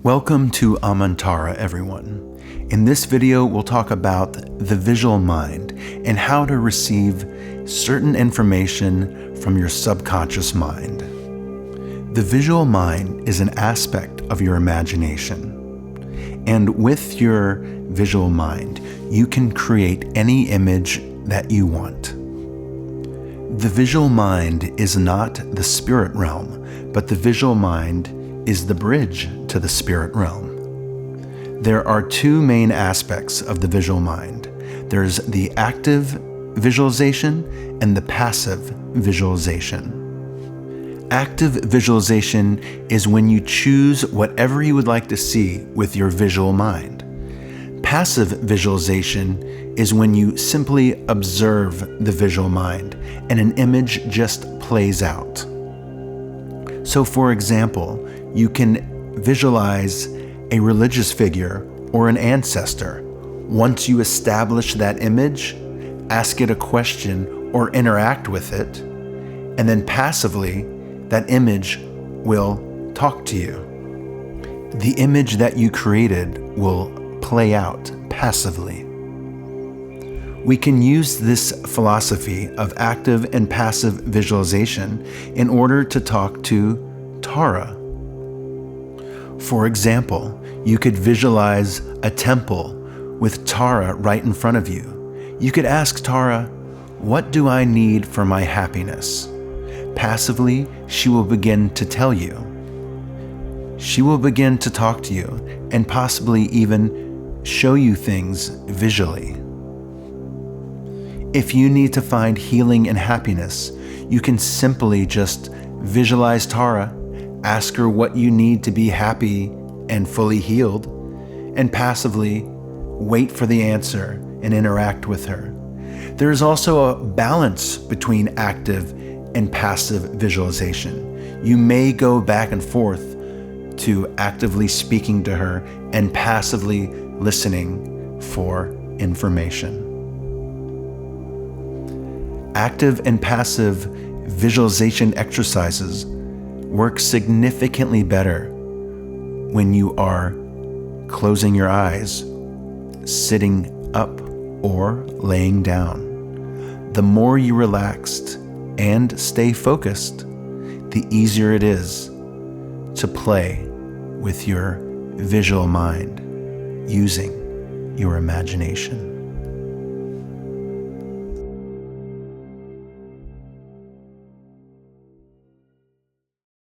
Welcome to Amantara, everyone. In this video, we'll talk about the visual mind and how to receive certain information from your subconscious mind. The visual mind is an aspect of your imagination. And with your visual mind, you can create any image that you want. The visual mind is not the spirit realm, but the visual mind is the bridge to the spirit realm. There are two main aspects of the visual mind. There's the active visualization and the passive visualization. Active visualization is when you choose whatever you would like to see with your visual mind. Passive visualization is when you simply observe the visual mind and an image just plays out. So, for example, you can visualize a religious figure or an ancestor. Once you establish that image, ask it a question or interact with it, and then passively, that image will talk to you. The image that you created will play out passively. We can use this philosophy of active and passive visualization in order to talk to Tara. For example, you could visualize a temple with Tara right in front of you. You could ask Tara, "What do I need for my happiness?" Passively, she will begin to tell you. She will begin to talk to you and possibly even show you things visually. If you need to find healing and happiness, you can simply just visualize Tara, ask her what you need to be happy and fully healed, and passively wait for the answer and interact with her. There is also a balance between active and passive visualization. You may go back and forth to actively speaking to her and passively listening for information. Active and passive visualization exercises work significantly better when you are closing your eyes, sitting up, or laying down. The more you relaxed and stay focused, the easier it is to play with your visual mind using your imagination.